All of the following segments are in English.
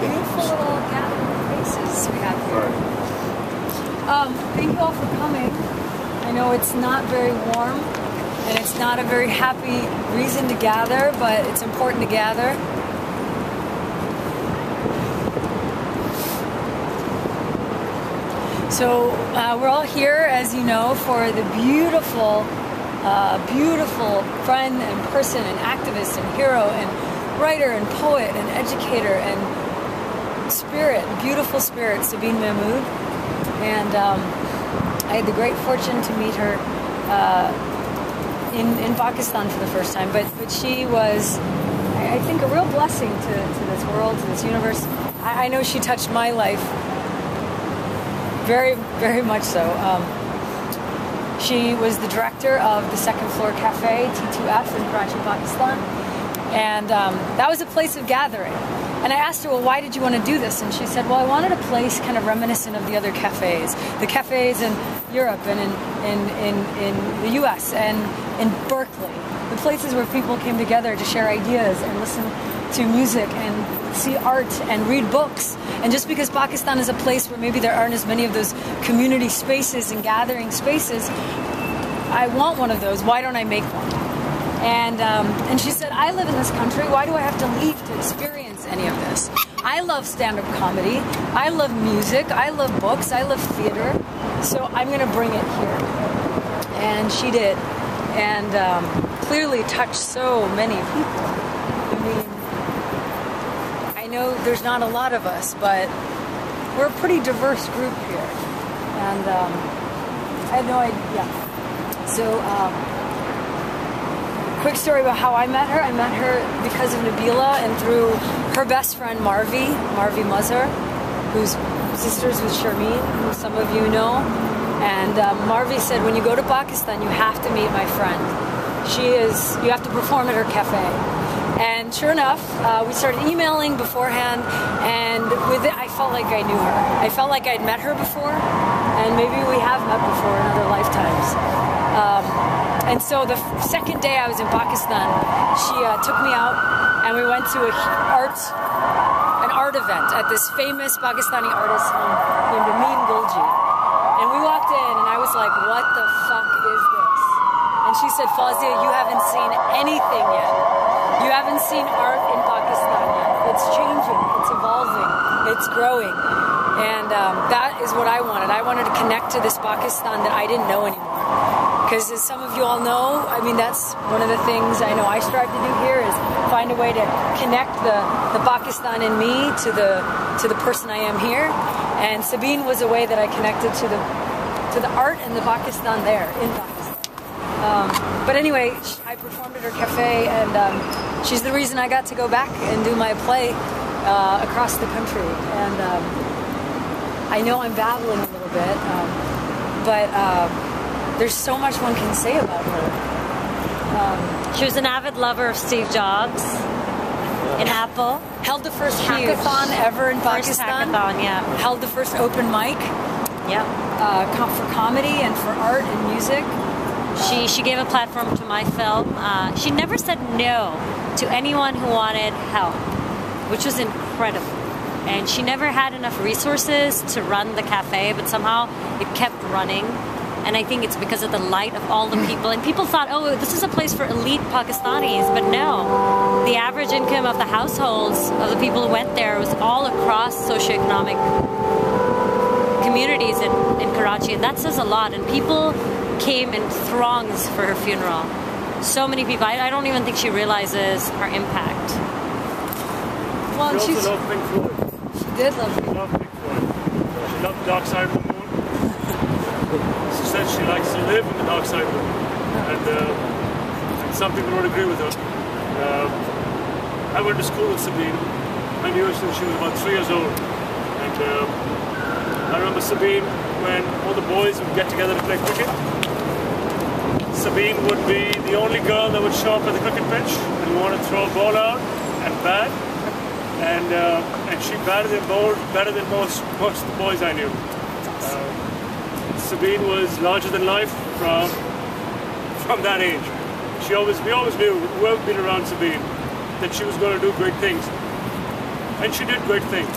beautiful little gathering places we have here. Thank you all for coming. I know it's not very warm and it's not a very happy reason to gather, but it's important to gather. So we're all here, as you know, for the beautiful, beautiful friend and person and activist and hero and writer and poet and educator and spirit, beautiful spirit, Sabeen Mahmud. And I had the great fortune to meet her in Pakistan for the first time. But she was, I think, a real blessing to this world, to this universe. I know she touched my life very, very much so. She was the director of the Second Floor Cafe, T2F, in Karachi, Pakistan. And that was a place of gathering. And I asked her, well, why did you want to do this? And she said, well, I wanted a place kind of reminiscent of the other cafes. The cafes in Europe and in the US and in Berkeley. The places where people came together to share ideas and listen to music and see art and read books. And just because Pakistan is a place where maybe there aren't as many of those community spaces and gathering spaces, I want one of those. Why don't I make one? And she said, I live in this country. Why do I have to leave to experience any of this? I love stand-up comedy. I love music. I love books. I love theater. So I'm going to bring it here. And she did. And clearly touched so many people. I mean, I know there's not a lot of us, but we're a pretty diverse group here. And I had no idea. So, quick story about how I met her. I met her because of Nabila and through her best friend Marvi Mazhar, whose sisters with Sharmeen, who some of you know. And Marvi said, when you go to Pakistan, you have to meet my friend. You have to perform at her cafe. And sure enough, we started emailing beforehand, and with it, I felt like I knew her. I felt like I'd met her before, and maybe we have met before in other lifetimes. And so the second day I was in Pakistan, she took me out, and we went to an art event at this famous Pakistani artist named Amin Gulji. And we walked in, and I was like, what the fuck is this? And she said, Fawzia, you haven't seen anything yet. You haven't seen art in Pakistan yet. It's changing, it's evolving, it's growing. And that is what I wanted. I wanted to connect to this Pakistan that I didn't know anymore. Because as some of you all know, I mean, that's one of the things I know I strive to do here is find a way to connect the Pakistan in me to the person I am here. And Sabeen was a way that I connected to the art and the Pakistan there, in Pakistan. But anyway, I performed at her cafe, and she's the reason I got to go back and do my play across the country. And I know I'm babbling a little bit, but there's so much one can say about her. She was an avid lover of Steve Jobs in Apple. Held the first hackathon ever in Pakistan. First hackathon, yeah. Held the first open mic. Yep. For comedy and for art and music. She gave a platform to my film. She never said no to anyone who wanted help, which was incredible. And she never had enough resources to run the cafe, but somehow it kept running. And I think it's because of the light of all the people. And people thought, oh, this is a place for elite Pakistanis. But no, the average income of the households of the people who went there was all across socioeconomic communities in Karachi. And that says a lot. And people came in throngs for her funeral. So many people. I don't even think she realizes her impact. Well, she also loved Pink Floyd. She did love Pink Floyd. She loved Dark Side of the Moon. She said she likes to live in the dark side of the moon, and some people don't agree with her. I went to school with Sabeen. I knew her since she was about 3 years old, and I remember Sabeen when all the boys would get together to play cricket. Sabeen would be the only girl that would show up at the cricket pitch and want to throw a ball out and bat, and she batted them bowled better than most of the boys I knew. Sabeen was larger than life from that age. We always knew, whoever been around Sabeen, that she was going to do great things. And she did great things,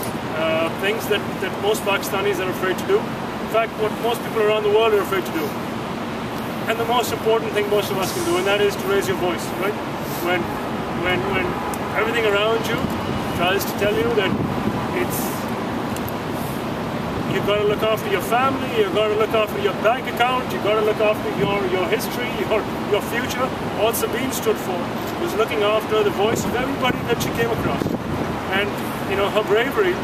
things that most Pakistanis are afraid to do. In fact, what most people around the world are afraid to do. And the most important thing most of us can do, and that is to raise your voice, right? When everything around you tries to tell you that you've got to look after your family, you've got to look after your bank account, you've got to look after your history, your future. All Sabeen stood for was looking after the voice of everybody that she came across. And her bravery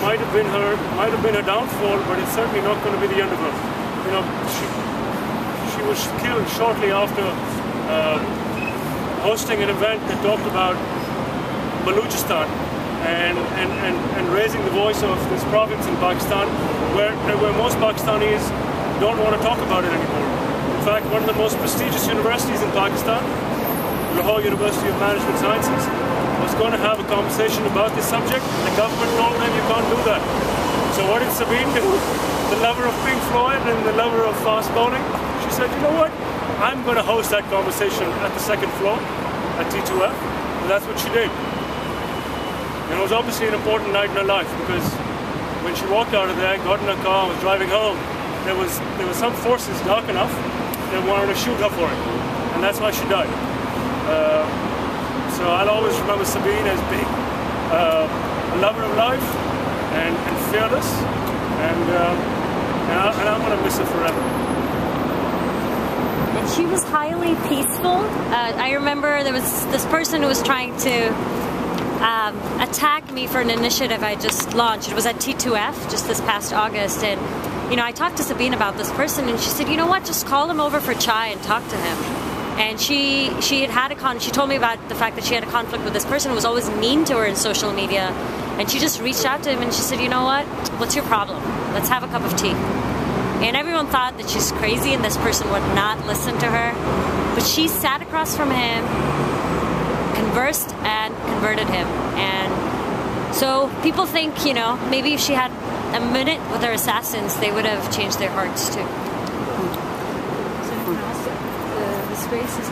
might have been her downfall, but it's certainly not going to be the end of her. She was killed shortly after hosting an event that talked about Balochistan and raising the voice of this province in Pakistan, where most Pakistanis don't want to talk about it anymore. In fact, one of the most prestigious universities in Pakistan, Lahore University of Management Sciences, was going to have a conversation about this subject. The government told them you can't do that. So what did Sabeen do? The lover of Pink Floyd and the lover of fast bowling, she said, you know what? I'm going to host that conversation at the second floor at T2F. And that's what she did. And it was obviously an important night in her life, because when she walked out of there, got in her car and was driving home, there was some forces dark enough that wanted to shoot her for it. And that's why she died. So I'll always remember Sabeen as being a lover of life and fearless, and I'm going to miss her forever. And she was highly peaceful. I remember there was this person who was trying to attack me for an initiative I just launched. It was at T2F just this past August, and I talked to Sabeen about this person, and she said, you know what, just call him over for chai and talk to him. And she told me about the fact that she had a conflict with this person who was always mean to her in social media, and she just reached out to him and she said, you know what's your problem? Let's have a cup of tea. And everyone thought that she's crazy and this person would not listen to her, but she sat across from him, conversed and converted him. And so people think, maybe if she had a minute with her assassins, they would have changed their hearts too. The space is